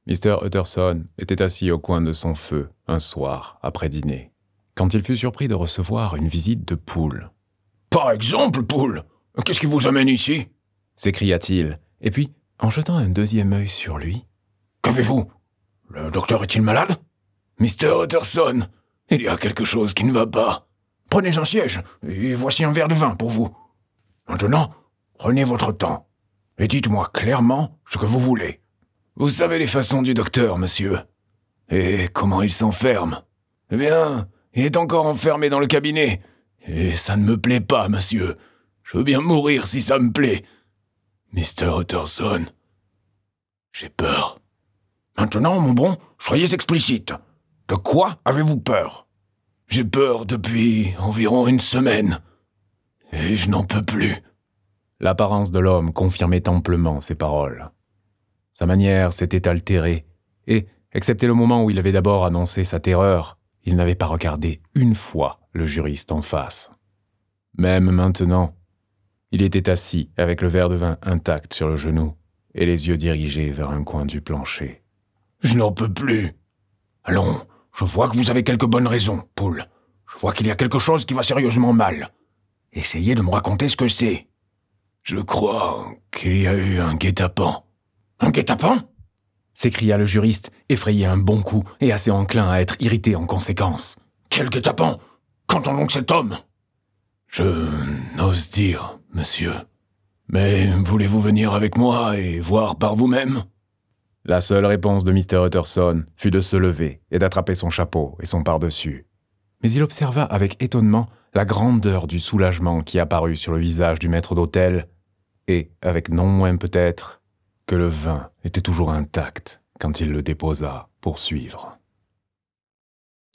Mr. Utterson était assis au coin de son feu, un soir, après dîner, quand il fut surpris de recevoir une visite de Poole. « Par exemple, Poole, qu'est-ce qui vous amène ici » s'écria-t-il, et puis, en jetant un deuxième œil sur lui, « Qu'avez-vous? Le docteur est-il malade ?»« Mr. Utterson, il y a quelque chose qui ne va pas. Prenez un siège, et voici un verre de vin pour vous. Maintenant, prenez votre temps, et dites-moi clairement ce que vous voulez. Vous savez les façons du docteur, monsieur. Et comment il s'enferme? Eh bien, il est encore enfermé dans le cabinet, et ça ne me plaît pas, monsieur. Je veux bien mourir si ça me plaît. Mr. Utterson, j'ai peur. Maintenant, mon bon, soyez explicite. De quoi avez-vous peur? J'ai peur depuis environ une semaine, et je n'en peux plus. » L'apparence de l'homme confirmait amplement ses paroles. Sa manière s'était altérée, et, excepté le moment où il avait d'abord annoncé sa terreur, il n'avait pas regardé une fois le juriste en face. Même maintenant, il était assis avec le verre de vin intact sur le genou et les yeux dirigés vers un coin du plancher. « Je n'en peux plus. Allons, je vois que vous avez quelques bonnes raisons, Poole. Je vois qu'il y a quelque chose qui va sérieusement mal. Essayez de me raconter ce que c'est. » « Je crois qu'il y a eu un guet-apens. »« Un guet-apens » s'écria le juriste, effrayé un bon coup et assez enclin à être irrité en conséquence. « Quel guet-apens? Qu'entend donc cet homme ?»« Je n'ose dire, monsieur. Mais voulez-vous venir avec moi et voir par vous-même ?» La seule réponse de Mr. Utterson fut de se lever et d'attraper son chapeau et son pardessus. Mais il observa avec étonnement la grandeur du soulagement qui apparut sur le visage du maître d'hôtel, et, avec non moins peut-être, que le vin était toujours intact quand il le déposa pour suivre.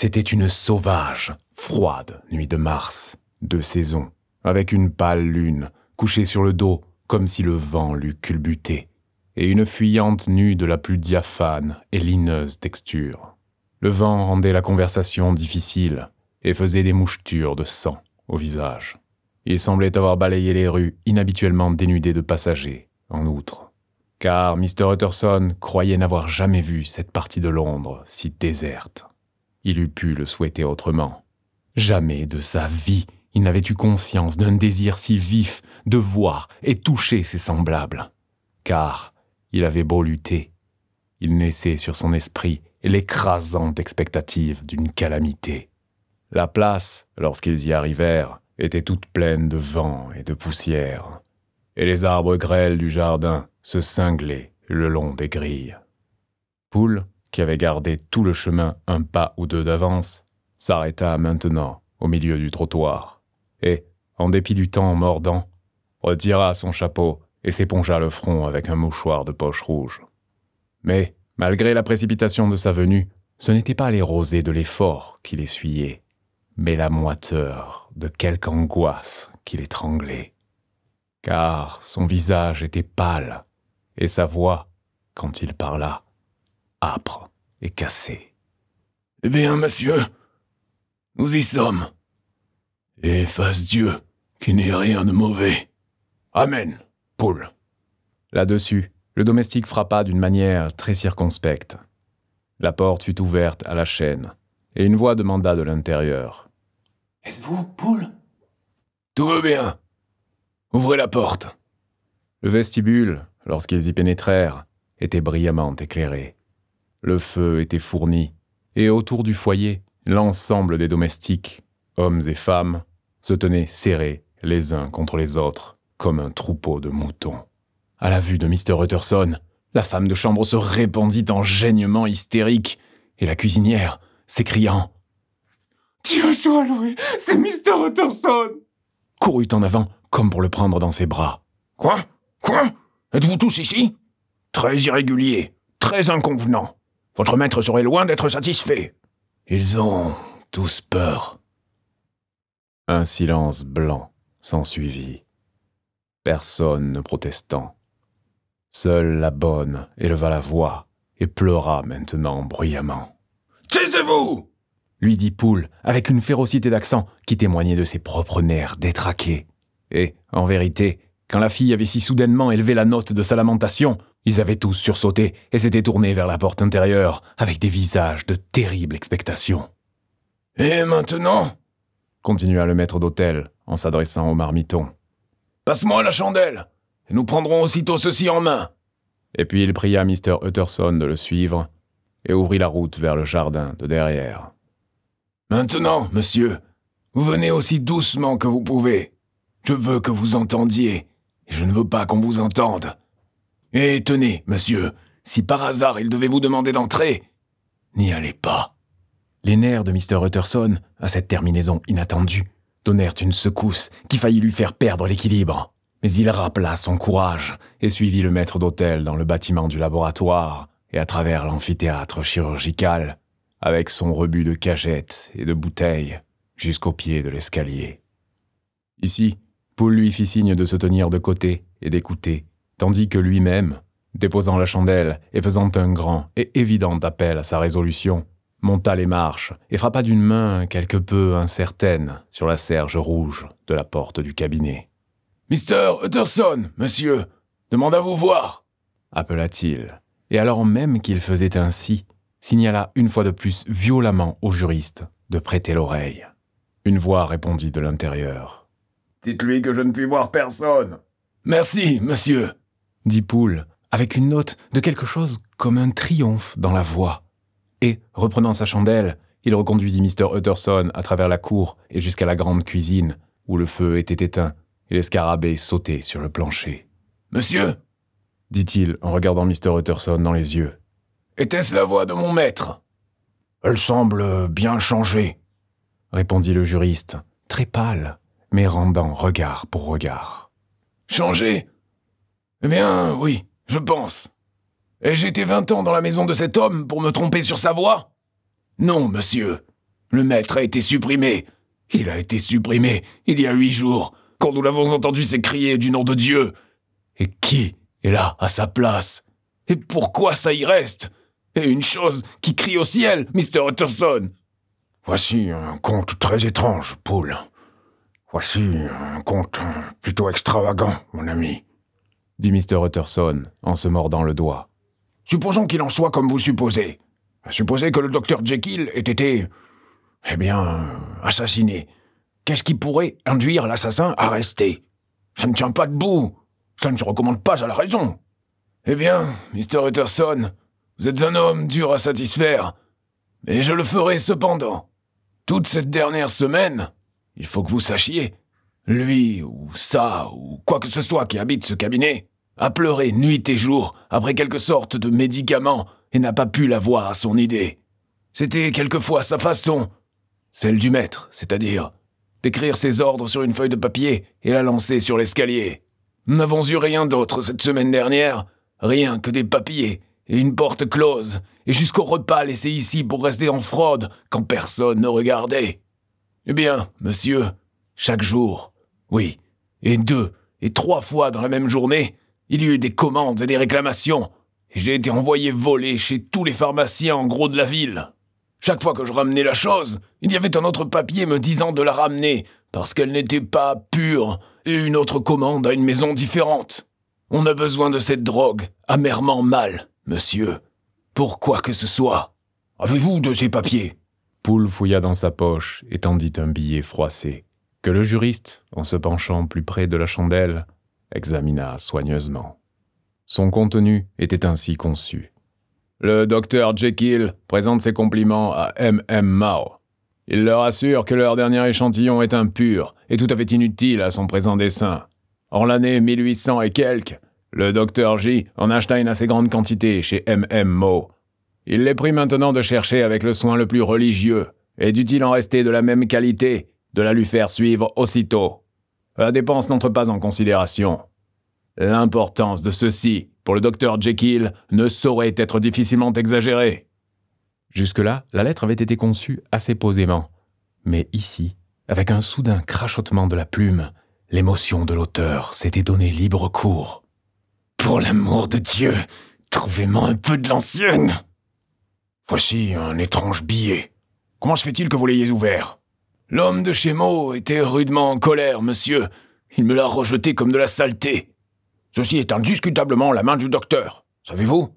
C'était une sauvage, froide nuit de mars, de saison, avec une pâle lune couchée sur le dos comme si le vent l'eût culbuté, et une fuyante nue de la plus diaphane et lineuse texture. Le vent rendait la conversation difficile et faisait des mouchetures de sang au visage. Il semblait avoir balayé les rues inhabituellement dénudées de passagers, en outre, car Mr. Utterson croyait n'avoir jamais vu cette partie de Londres si déserte. Il eût pu le souhaiter autrement. Jamais de sa vie il n'avait eu conscience d'un désir si vif de voir et toucher ses semblables, car il avait beau lutter, il naissait sur son esprit l'écrasante expectative d'une calamité. La place, lorsqu'ils y arrivèrent, était toute pleine de vent et de poussière, et les arbres grêles du jardin se cinglaient le long des grilles. Poole, qui avait gardé tout le chemin un pas ou deux d'avance, s'arrêta maintenant au milieu du trottoir, et, en dépit du temps mordant, retira son chapeau et s'épongea le front avec un mouchoir de poche rouge. Mais, malgré la précipitation de sa venue, ce n'était pas les rosées de l'effort qui l'essuyaient, mais la moiteur de quelque angoisse qui l'étranglait. Car son visage était pâle, et sa voix, quand il parla, âpre et cassée. « Eh bien, monsieur, nous y sommes. Et fasse Dieu qu'il n'y ait rien de mauvais. Amen, Poole. » Là-dessus, le domestique frappa d'une manière très circonspecte. La porte fut ouverte à la chaîne, et une voix demanda de l'intérieur. « Est-ce vous, Poole ? » ?»« Tout va bien. Ouvrez la porte. » Le vestibule, lorsqu'ils y pénétrèrent, était brillamment éclairé. Le feu était fourni, et autour du foyer, l'ensemble des domestiques, hommes et femmes, se tenaient serrés les uns contre les autres, comme un troupeau de moutons. À la vue de Mr. Utterson, la femme de chambre se répandit en geignements hystériques, et la cuisinière, s'écriant « Dieu soit loué, c'est Mr. Utterson !» courut en avant, comme pour le prendre dans ses bras. « Quoi? Êtes-vous tous ici? Très irrégulier, très inconvenant. Votre maître serait loin d'être satisfait. Ils ont tous peur. » Un silence blanc s'ensuivit, personne ne protestant. Seule la bonne éleva la voix et pleura maintenant bruyamment. « Taisez-vous !» lui dit Poole avec une férocité d'accent qui témoignait de ses propres nerfs détraqués. Et, en vérité, quand la fille avait si soudainement élevé la note de sa lamentation, Ils avaient tous sursauté et s'étaient tournés vers la porte intérieure avec des visages de terrible expectation. « Et maintenant ?» continua le maître d'hôtel en s'adressant au marmiton. « Passe-moi la chandelle, et nous prendrons aussitôt ceci en main. » Et puis il pria Mr. Utterson de le suivre et ouvrit la route vers le jardin de derrière. « Maintenant, monsieur, vous venez aussi doucement que vous pouvez. Je veux que vous entendiez, et je ne veux pas qu'on vous entende. Et tenez, monsieur, si par hasard il devait vous demander d'entrer, n'y allez pas. » Les nerfs de Mr. Utterson, à cette terminaison inattendue, donnèrent une secousse qui faillit lui faire perdre l'équilibre. Mais il rappela son courage et suivit le maître d'hôtel dans le bâtiment du laboratoire et à travers l'amphithéâtre chirurgical, avec son rebut de cagettes et de bouteilles, jusqu'au pied de l'escalier. Ici, Poole lui fit signe de se tenir de côté et d'écouter, tandis que lui-même, déposant la chandelle et faisant un grand et évident appel à sa résolution, monta les marches et frappa d'une main quelque peu incertaine sur la serge rouge de la porte du cabinet. « Mr. Utterson, monsieur, demande à vous voir !» appela-t-il, et alors même qu'il faisait ainsi, signala une fois de plus violemment au juriste de prêter l'oreille. Une voix répondit de l'intérieur. « Dites-lui que je ne puis voir personne. »« Merci, monsieur !» dit Poole, avec une note de quelque chose comme un triomphe dans la voix. Et, reprenant sa chandelle, il reconduisit Mr. Utterson à travers la cour et jusqu'à la grande cuisine, où le feu était éteint et les scarabées sautaient sur le plancher. « Monsieur !» dit-il en regardant Mr. Utterson dans les yeux. « Était-ce la voix de mon maître ?»« Elle semble bien changée, » répondit le juriste, très pâle, mais rendant regard pour regard. « Changée ? Eh bien, oui, je pense. Ai-je été 20 ans dans la maison de cet homme pour me tromper sur sa voix ? Non, monsieur. Le maître a été supprimé. Il a été supprimé il y a 8 jours, quand nous l'avons entendu s'écrier du nom de Dieu. Et qui est là, à sa place ? Et pourquoi ça y reste ? Et une chose qui crie au ciel, Mr. Utterson. Voici un conte très étrange, Poole. Voici un conte plutôt extravagant, mon ami, dit Mr. Utterson en se mordant le doigt. Supposons qu'il en soit comme vous supposez. Supposez que le docteur Jekyll ait été, assassiné. Qu'est-ce qui pourrait induire l'assassin à rester ? Ça ne tient pas debout. Ça ne se recommande pas à la raison. Eh bien, Mr. Utterson, vous êtes un homme dur à satisfaire. Mais je le ferai cependant. Toute cette dernière semaine, il faut que vous sachiez, lui ou ça ou quoi que ce soit qui habite ce cabinet a pleuré nuit et jour après quelque sorte de médicament et n'a pas pu l'avoir à son idée. C'était quelquefois sa façon, celle du maître, c'est-à-dire d'écrire ses ordres sur une feuille de papier et la lancer sur l'escalier. Nous n'avons eu rien d'autre cette semaine dernière, rien que des papiers et une porte close, et jusqu'au repas laissé ici pour rester en fraude quand personne ne regardait. Eh bien, monsieur, chaque jour, oui, et 2 et 3 fois dans la même journée, il y a eu des commandes et des réclamations, et j'ai été envoyé voler chez tous les pharmaciens en gros de la ville. Chaque fois que je ramenais la chose, il y avait un autre papier me disant de la ramener, parce qu'elle n'était pas pure, et une autre commande à une maison différente. On a besoin de cette drogue, amèrement mal, monsieur. Pour quoi que ce soit. Avez-vous de ces papiers ? Poole fouilla dans sa poche et tendit un billet froissé, que le juriste, en se penchant plus près de la chandelle, examina soigneusement. Son contenu était ainsi conçu. Le docteur Jekyll présente ses compliments à M.M. Mao. Il leur assure que leur dernier échantillon est impur et tout à fait inutile à son présent dessein. En l'année 1800 et quelques, le docteur J en acheta une assez grande quantité chez M.M. Mao. Il les prie maintenant de chercher avec le soin le plus religieux, et dût-il en rester de la même qualité, de la lui faire suivre aussitôt. La dépense n'entre pas en considération. L'importance de ceci pour le docteur Jekyll ne saurait être difficilement exagérée. Jusque-là, la lettre avait été conçue assez posément. Mais ici, avec un soudain crachotement de la plume, l'émotion de l'auteur s'était donné libre cours. « Pour l'amour de Dieu, trouvez-moi un peu de l'ancienne !»« Voici un étrange billet. Comment se fait-il que vous l'ayez ouvert ?»« L'homme de chez Meaux était rudement en colère, monsieur. Il me l'a rejeté comme de la saleté. Ceci est indiscutablement la main du docteur. savez-vous?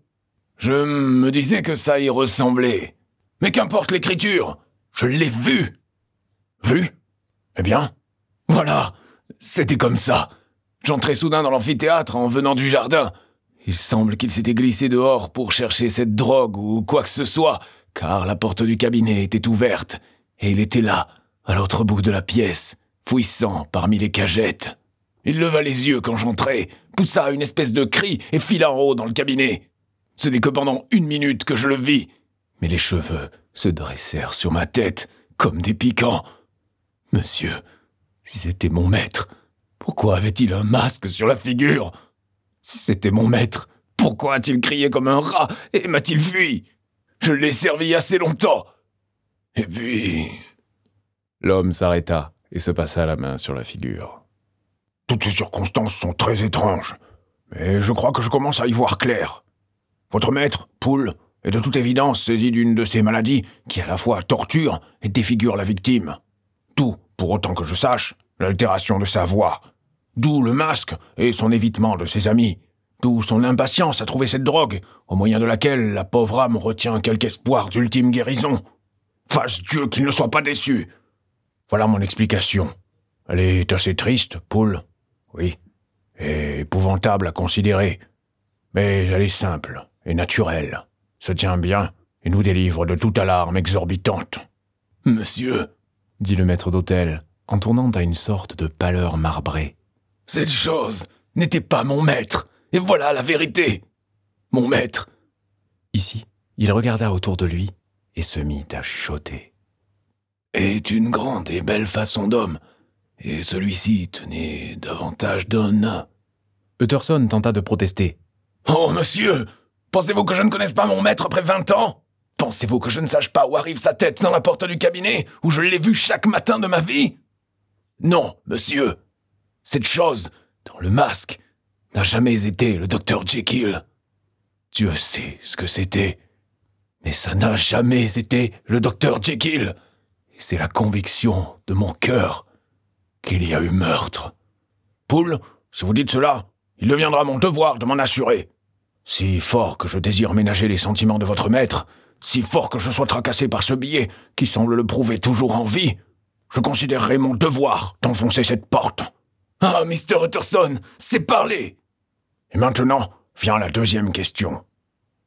Je me disais que ça y ressemblait. Mais qu'importe l'écriture, je l'ai vu. Vu? Eh bien, voilà, c'était comme ça. J'entrais soudain dans l'amphithéâtre en venant du jardin. Il semble qu'il s'était glissé dehors pour chercher cette drogue ou quoi que ce soit, car la porte du cabinet était ouverte, et il était là, à l'autre bout de la pièce, fouissant parmi les cagettes. Il leva les yeux quand j'entrais, poussa une espèce de cri et fila en haut dans le cabinet. Ce n'est que pendant 1 minute que je le vis, mais les cheveux se dressèrent sur ma tête comme des piquants. Monsieur, si c'était mon maître, pourquoi avait-il un masque sur la figure? Si c'était mon maître, pourquoi a-t-il crié comme un rat et m'a-t-il fui? Je l'ai servi assez longtemps. Et puis... L'homme s'arrêta et se passa la main sur la figure. Toutes ces circonstances sont très étranges, mais je crois que je commence à y voir clair. Votre maître, Poole, est de toute évidence saisi d'une de ces maladies qui à la fois torture et défigure la victime. D'où, pour autant que je sache, l'altération de sa voix. D'où le masque et son évitement de ses amis. D'où son impatience à trouver cette drogue, au moyen de laquelle la pauvre âme retient quelque espoir d'ultime guérison. Fasse Dieu qu'il ne soit pas déçu. Voilà mon explication. Elle est assez triste, Poole, oui, et épouvantable à considérer. Mais elle est simple et naturelle, se tient bien et nous délivre de toute alarme exorbitante. Monsieur, dit le maître d'hôtel, en tournant à une sorte de pâleur marbrée. Cette chose n'était pas mon maître, et voilà la vérité. Mon maître. Ici, il regarda autour de lui et se mit à chuchoter. Est une grande et belle façon d'homme, et celui-ci tenait davantage d'un nain. Utterson tenta de protester. Oh, monsieur, pensez-vous que je ne connaisse pas mon maître après 20 ans? Pensez-vous que je ne sache pas où arrive sa tête dans la porte du cabinet, où je l'ai vu chaque matin de ma vie? Non, monsieur. Cette chose, dans le masque, n'a jamais été le Dr. Jekyll. Dieu sait ce que c'était. Mais ça n'a jamais été le Dr. Jekyll. Et c'est la conviction de mon cœur qu'il y a eu meurtre. Poole, si vous dites cela, il deviendra mon devoir de m'en assurer. Si fort que je désire ménager les sentiments de votre maître, si fort que je sois tracassé par ce billet qui semble le prouver toujours en vie, je considérerai mon devoir d'enfoncer cette porte. Ah, Mr. Utterson, c'est parler! Et maintenant, vient la deuxième question.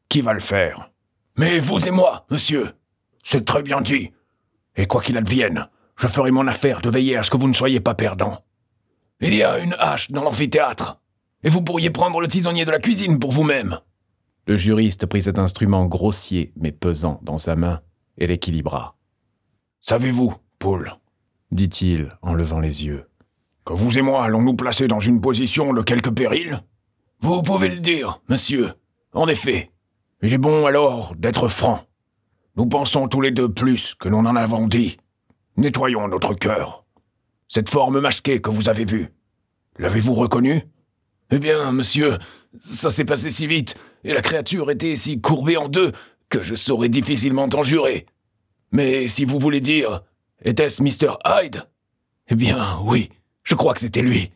Qui va le faire? Mais vous et moi, monsieur. C'est très bien dit. Et quoi qu'il advienne, je ferai mon affaire de veiller à ce que vous ne soyez pas perdant. Il y a une hache dans l'amphithéâtre, et vous pourriez prendre le tisonnier de la cuisine pour vous-même. Le juriste prit cet instrument grossier mais pesant dans sa main et l'équilibra. Savez-vous, Poole, dit-il en levant les yeux, que vous et moi allons nous placer dans une position de quelque péril? Vous pouvez le dire, monsieur. En effet, il est bon alors d'être franc. Nous pensons tous les deux plus que nous n'en avons dit. Nettoyons notre cœur. Cette forme masquée que vous avez vue, l'avez-vous reconnue? Eh bien, monsieur, ça s'est passé si vite, et la créature était si courbée en deux, que je saurais difficilement en jurer. Mais si vous voulez dire, était-ce Mr. Hyde? Eh bien, oui, je crois que c'était lui.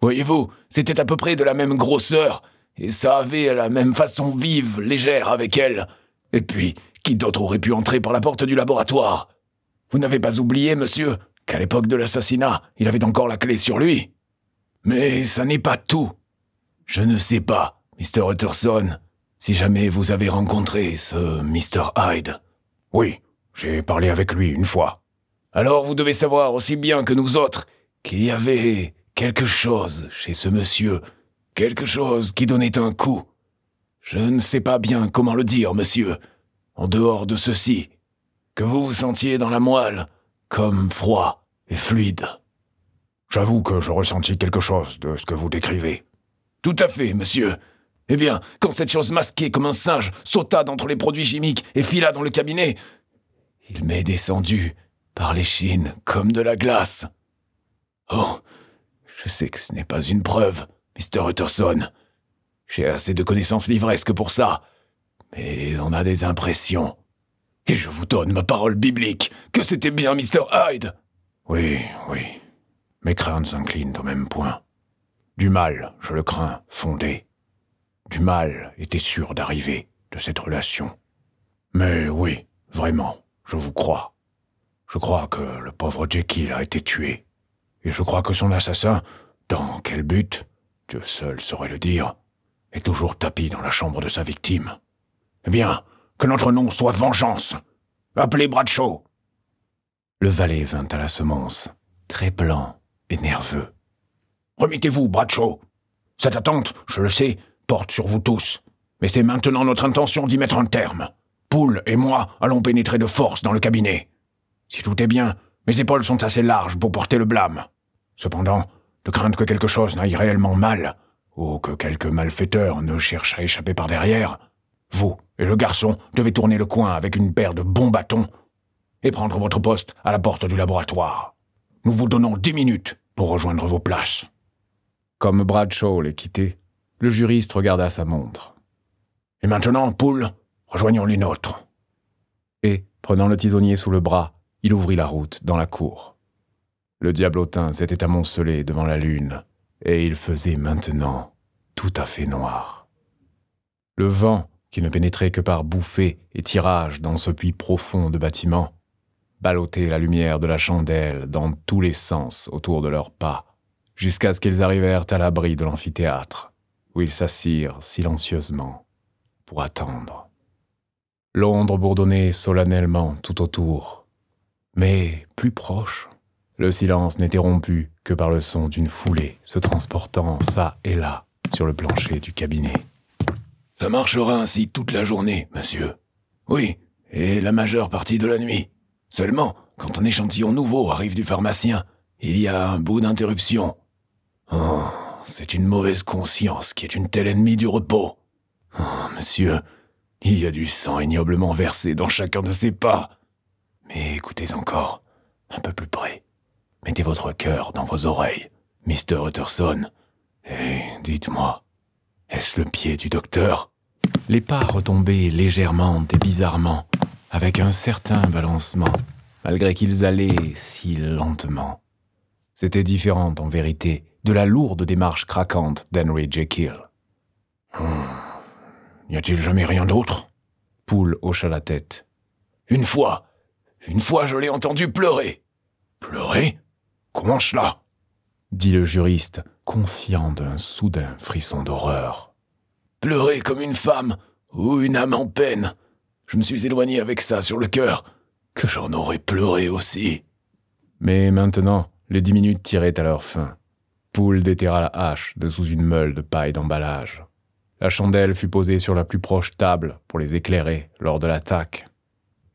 Voyez-vous, c'était à peu près de la même grosseur, et ça avait la même façon vive, légère avec elle. Et puis, qui d'autre aurait pu entrer par la porte du laboratoire? Vous n'avez pas oublié, monsieur, qu'à l'époque de l'assassinat, il avait encore la clé sur lui. Mais ça n'est pas tout. Je ne sais pas, Mr. Utterson, si jamais vous avez rencontré ce Mr. Hyde. Oui, j'ai parlé avec lui une fois. Alors vous devez savoir aussi bien que nous autres qu'il y avait quelque chose chez ce monsieur, quelque chose qui donnait un coup. Je ne sais pas bien comment le dire, monsieur, en dehors de ceci, que vous vous sentiez dans la moelle, comme froid et fluide. J'avoue que je ressentis quelque chose de ce que vous décrivez. Tout à fait, monsieur. Eh bien, quand cette chose masquée comme un singe sauta d'entre les produits chimiques et fila dans le cabinet, il m'est descendu par l'échine comme de la glace. Oh, je sais que ce n'est pas une preuve, Mr. Utterson. J'ai assez de connaissances livresques pour ça, mais on a des impressions. Et je vous donne ma parole biblique que c'était bien Mr. Hyde. Oui, oui. Mes craintes s'inclinent au même point. Du mal, je le crains, fondé. Du mal était sûr d'arriver de cette relation. Mais oui, vraiment, je vous crois. Je crois que le pauvre Jekyll a été tué. Et je crois que son assassin, dans quel but, Dieu seul saurait le dire, est toujours tapi dans la chambre de sa victime. Eh bien, que notre nom soit Vengeance. Appelez Bradshaw. Le valet vint à la semonce, très blanc et nerveux. Remettez-vous, Bradshaw. Cette attente, je le sais, porte sur vous tous. Mais c'est maintenant notre intention d'y mettre un terme. Poole et moi allons pénétrer de force dans le cabinet. Si tout est bien, mes épaules sont assez larges pour porter le blâme. Cependant, de craindre que quelque chose n'aille réellement mal, ou que quelque malfaiteur ne cherche à échapper par derrière, vous et le garçon devez tourner le coin avec une paire de bons bâtons et prendre votre poste à la porte du laboratoire. Nous vous donnons 10 minutes pour rejoindre vos places. Comme Bradshaw les quittait, le juriste regarda sa montre. Et maintenant, Poole, rejoignons les nôtres. Et, prenant le tisonnier sous le bras, il ouvrit la route dans la cour. Le diablotin s'était amoncelé devant la lune, et il faisait maintenant tout à fait noir. Le vent, qui ne pénétrait que par bouffées et tirages dans ce puits profond de bâtiment, ballottait la lumière de la chandelle dans tous les sens autour de leurs pas, jusqu'à ce qu'ils arrivèrent à l'abri de l'amphithéâtre, où ils s'assirent silencieusement pour attendre. Londres bourdonnait solennellement tout autour, mais plus proche, le silence n'était rompu que par le son d'une foulée se transportant çà et là sur le plancher du cabinet. Ça marchera ainsi toute la journée, monsieur. Oui, et la majeure partie de la nuit. Seulement, quand un échantillon nouveau arrive du pharmacien, il y a un bout d'interruption. Oh, c'est une mauvaise conscience qui est une telle ennemie du repos. Oh, monsieur, il y a du sang ignoblement versé dans chacun de ses pas. Mais écoutez encore, un peu plus près. Mettez votre cœur dans vos oreilles, Mr. Utterson, et dites-moi, est-ce le pied du docteur? Les pas retombaient légèrement et bizarrement, avec un certain balancement, malgré qu'ils allaient si lentement. C'était différent, en vérité, de la lourde démarche craquante d'Henry Jekyll. N'y a-t-il jamais rien d'autre? Poole hocha la tête. Une fois je l'ai entendu pleurer. Pleurer? Comment cela? Dit le juriste, conscient d'un soudain frisson d'horreur. Pleurer comme une femme ou une âme en peine. Je me suis éloigné avec ça sur le cœur, que j'en aurais pleuré aussi. Mais maintenant, les 10 minutes tiraient à leur fin. Poole déterra la hache de sous une meule de paille d'emballage. La chandelle fut posée sur la plus proche table pour les éclairer lors de l'attaque.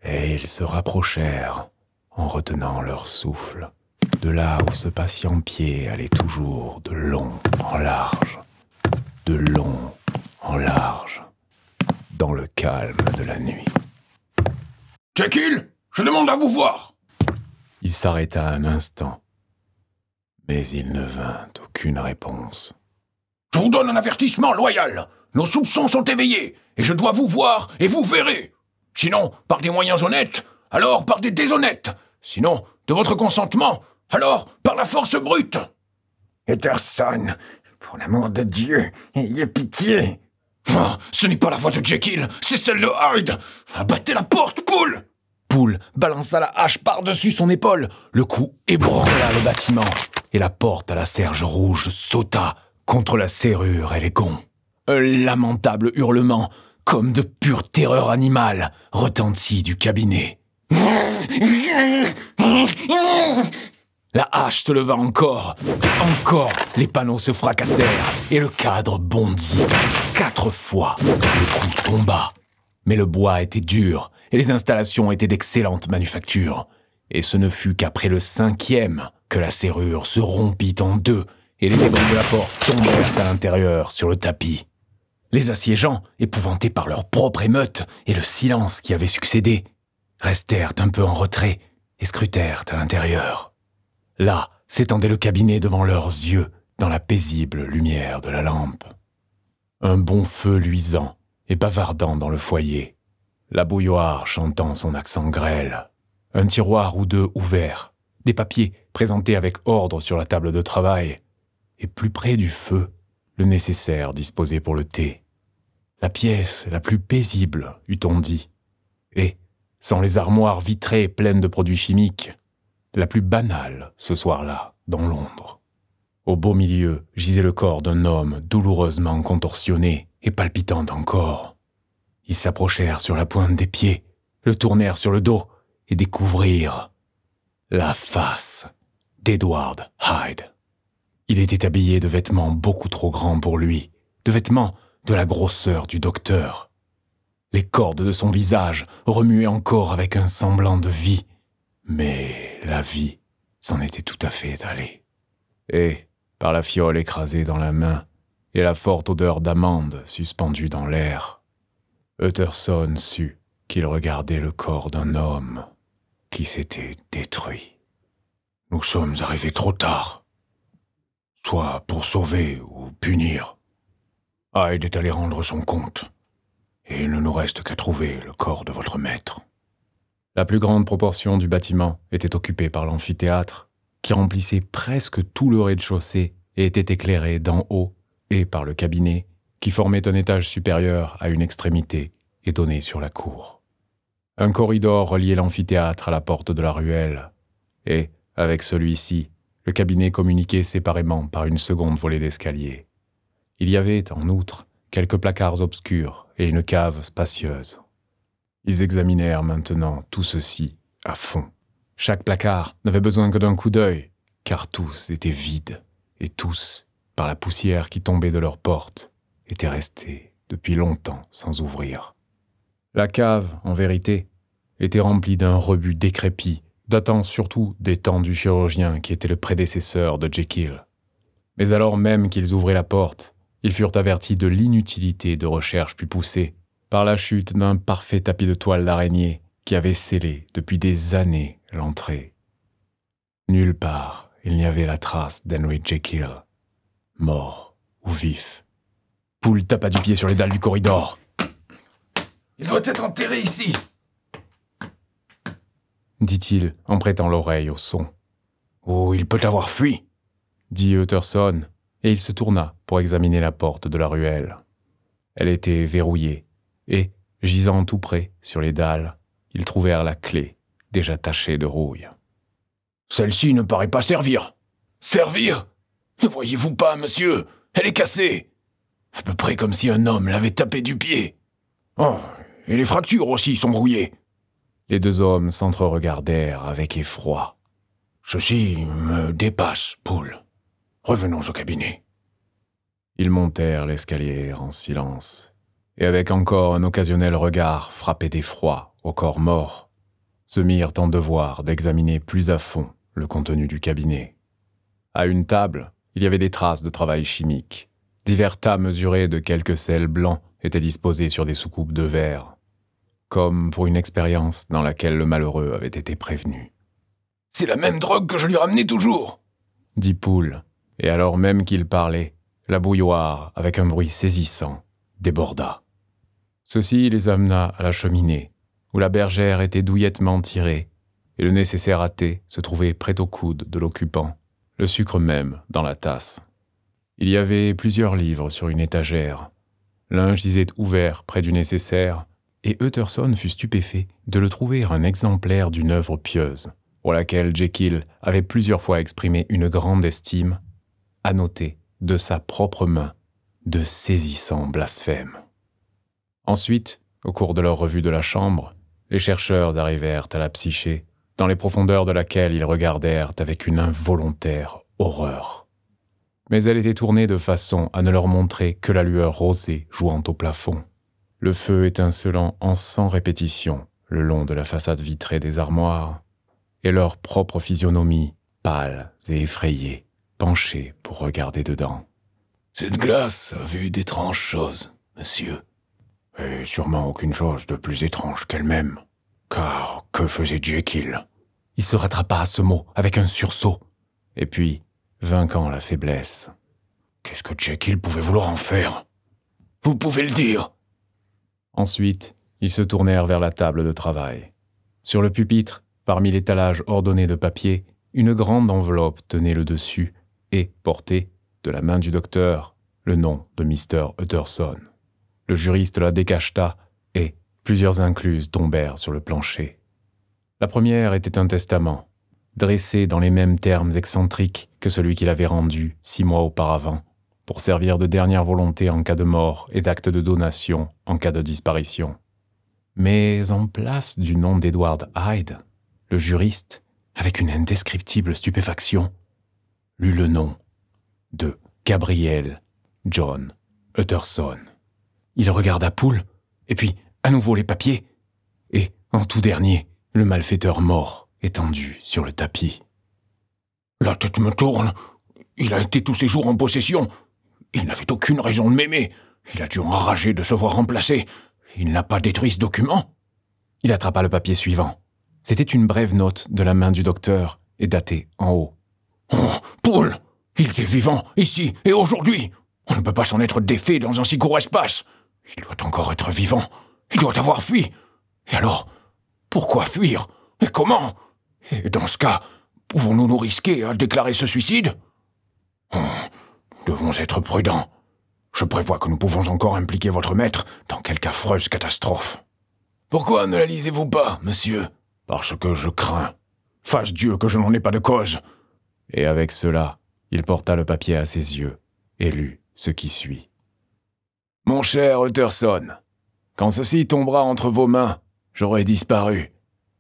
Et ils se rapprochèrent en retenant leur souffle, de là où ce patient pied allait toujours de long en large, de long en large, dans le calme de la nuit. Jekyll, je demande à vous voir. Il s'arrêta un instant, mais il ne vint aucune réponse. Je vous donne un avertissement loyal. Nos soupçons sont éveillés, et je dois vous voir et vous verrez. Sinon, par des moyens honnêtes, alors par des déshonnêtes. Sinon, de votre consentement, alors par la force brute. Utterson, pour l'amour de Dieu, ayez pitié. Oh, ce n'est pas la voix de Jekyll, c'est celle de Hyde. Abattez la porte, Poole. Poole balança la hache par-dessus son épaule. Le coup ébranla le bâtiment, et la porte à la serge rouge sauta contre la serrure et les gonds. Un lamentable hurlement, comme de pure terreur animale, retentit du cabinet. La hache se leva encore. Encore, les panneaux se fracassèrent et le cadre bondit. 4 fois, le coup tomba. Mais le bois était dur et les installations étaient d'excellente manufacture. Et ce ne fut qu'après le 5e que la serrure se rompit en 2 et les débris de la porte tombèrent à l'intérieur sur le tapis. Les assiégeants, épouvantés par leur propre émeute et le silence qui avait succédé, restèrent un peu en retrait et scrutèrent à l'intérieur. Là s'étendait le cabinet devant leurs yeux dans la paisible lumière de la lampe. Un bon feu luisant et bavardant dans le foyer, la bouilloire chantant son accent grêle, un tiroir ou deux ouvert, des papiers présentés avec ordre sur la table de travail, et plus près du feu, le nécessaire disposé pour le thé. La pièce la plus paisible, eût-on dit. Et, sans les armoires vitrées pleines de produits chimiques, la plus banale ce soir-là, dans Londres. Au beau milieu gisait le corps d'un homme douloureusement contorsionné et palpitant encore. Ils s'approchèrent sur la pointe des pieds, le tournèrent sur le dos et découvrirent la face d'Edward Hyde. Il était habillé de vêtements beaucoup trop grands pour lui, de vêtements de la grosseur du docteur. Les cordes de son visage remuaient encore avec un semblant de vie, mais la vie s'en était tout à fait allée. Et, par la fiole écrasée dans la main et la forte odeur d'amande suspendue dans l'air, Utterson sut qu'il regardait le corps d'un homme qui s'était détruit. Nous sommes arrivés trop tard. Soit pour sauver ou punir. Hyde est allé rendre son compte. Et il ne nous reste qu'à trouver le corps de votre maître. La plus grande proportion du bâtiment était occupée par l'amphithéâtre, qui remplissait presque tout le rez-de-chaussée et était éclairé d'en haut et par le cabinet, qui formait un étage supérieur à une extrémité et donnait sur la cour. Un corridor reliait l'amphithéâtre à la porte de la ruelle, et, avec celui-ci, le cabinet communiquait séparément par une seconde volée d'escalier. Il y avait, en outre, quelques placards obscurs et une cave spacieuse. Ils examinèrent maintenant tout ceci à fond. Chaque placard n'avait besoin que d'un coup d'œil, car tous étaient vides, et tous, par la poussière qui tombait de leurs portes, étaient restés depuis longtemps sans ouvrir. La cave, en vérité, était remplie d'un rebut décrépit, datant surtout des temps du chirurgien qui était le prédécesseur de Jekyll. Mais alors même qu'ils ouvraient la porte, ils furent avertis de l'inutilité de recherches plus poussées par la chute d'un parfait tapis de toile d'araignée qui avait scellé depuis des années l'entrée. Nulle part il n'y avait la trace d'Henry Jekyll, mort ou vif. Poole tapa du pied sur les dalles du corridor. « Il doit être enterré ici !» dit-il en prêtant l'oreille au son. « Oh, il peut avoir fui !» dit Utterson, et il se tourna pour examiner la porte de la ruelle. Elle était verrouillée, et, gisant tout près sur les dalles, ils trouvèrent la clé, déjà tachée de rouille. « Celle-ci ne paraît pas servir. »« Servir ? Ne voyez-vous pas, monsieur ? Elle est cassée. À peu près comme si un homme l'avait tapée du pied. Oh, et les fractures aussi sont brouillées. » Les deux hommes s'entre-regardèrent avec effroi. « Ceci me dépasse, Poole. Revenons au cabinet. » Ils montèrent l'escalier en silence, et avec encore un occasionnel regard frappé d'effroi au corps mort, se mirent en devoir d'examiner plus à fond le contenu du cabinet. À une table, il y avait des traces de travail chimique. Divers tas mesurés de quelques sels blancs étaient disposés sur des soucoupes de verre, comme pour une expérience dans laquelle le malheureux avait été prévenu. « C'est la même drogue que je lui ramenais toujours !» dit Poole, et alors même qu'il parlait, la bouilloire, avec un bruit saisissant, déborda. Ceci les amena à la cheminée, où la bergère était douillettement tirée, et le nécessaire à thé se trouvait près au coude de l'occupant, le sucre même dans la tasse. Il y avait plusieurs livres sur une étagère. L'un gisait ouvert près du nécessaire, et Utterson fut stupéfait de le trouver un exemplaire d'une œuvre pieuse, pour laquelle Jekyll avait plusieurs fois exprimé une grande estime, annoté de sa propre main de saisissants blasphèmes. Ensuite, au cours de leur revue de la chambre, les chercheurs arrivèrent à la psyché, dans les profondeurs de laquelle ils regardèrent avec une involontaire horreur. Mais elle était tournée de façon à ne leur montrer que la lueur rosée jouant au plafond, le feu étincelant en 100 répétitions le long de la façade vitrée des armoires, et leur propre physionomie, pâles et effrayées, penchées pour regarder dedans. « Cette glace a vu d'étranges choses, monsieur. Et sûrement aucune chose de plus étrange qu'elle-même. Car que faisait Jekyll ?» Il se rattrapa à ce mot avec un sursaut, et puis, vainquant la faiblesse. « Qu'est-ce que Jekyll pouvait vouloir en faire ? Vous pouvez le dire !» Ensuite, ils se tournèrent vers la table de travail. Sur le pupitre, parmi l'étalage ordonné de papier, une grande enveloppe tenait le dessus et portait, de la main du docteur, le nom de Mr. Utterson. Le juriste la décacheta et plusieurs incluses tombèrent sur le plancher. La première était un testament, dressé dans les mêmes termes excentriques que celui qu'il avait rendu 6 mois auparavant, pour servir de dernière volonté en cas de mort et d'acte de donation en cas de disparition. Mais en place du nom d'Edward Hyde, le juriste, avec une indescriptible stupéfaction, lut le nom de Gabriel John Utterson. Il regarda Poole, et puis à nouveau les papiers, et, en tout dernier, le malfaiteur mort étendu sur le tapis. La tête me tourne. Il a été tous ces jours en possession. Il n'avait aucune raison de m'aimer. Il a dû enrager de se voir remplacé. Il n'a pas détruit ce document. Il attrapa le papier suivant. C'était une brève note de la main du docteur et datée en haut. Oh, Poole, il était vivant, ici et aujourd'hui. On ne peut pas s'en être défait dans un si court espace. Il doit encore être vivant. Il doit avoir fui. Et alors, pourquoi fuir? Et comment? Et dans ce cas, pouvons-nous nous risquer à déclarer ce suicide? Nous devons être prudents. Je prévois que nous pouvons encore impliquer votre maître dans quelque affreuse catastrophe. Pourquoi ne la lisez-vous pas, monsieur? Parce que je crains. Fasse Dieu que je n'en ai pas de cause. Et avec cela, il porta le papier à ses yeux et lut ce qui suit. Mon cher Utterson, quand ceci tombera entre vos mains, j'aurai disparu.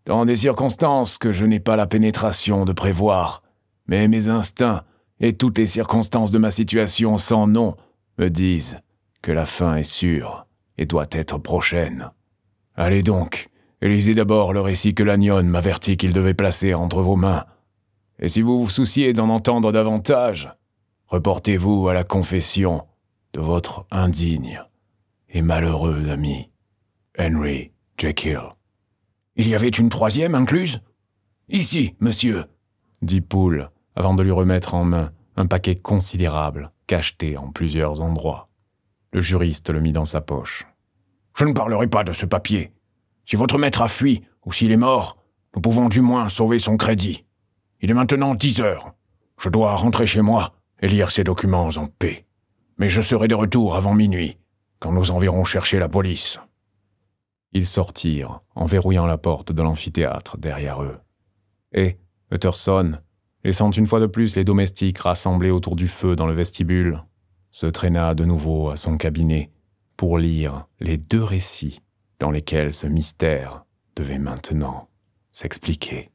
Dans des circonstances que je n'ai pas la pénétration de prévoir, mais mes instincts et toutes les circonstances de ma situation sans nom me disent que la fin est sûre et doit être prochaine. Allez donc, et lisez d'abord le récit que Lanyon m'avertit qu'il devait placer entre vos mains. Et si vous vous souciez d'en entendre davantage, reportez-vous à la confession de votre indigne et malheureux ami, Henry Jekyll. Il y avait une troisième incluse? Ici, monsieur, dit Poole, avant de lui remettre en main un paquet considérable, cacheté en plusieurs endroits. Le juriste le mit dans sa poche. Je ne parlerai pas de ce papier. Si votre maître a fui, ou s'il est mort, nous pouvons du moins sauver son crédit. Il est maintenant 10 heures. Je dois rentrer chez moi et lire ces documents en paix. Mais je serai de retour avant minuit, quand nous enverrons chercher la police. Ils sortirent, en verrouillant la porte de l'amphithéâtre derrière eux. Et Utterson, laissant une fois de plus les domestiques rassemblés autour du feu dans le vestibule, se traîna de nouveau à son cabinet pour lire les 2 récits dans lesquels ce mystère devait maintenant s'expliquer.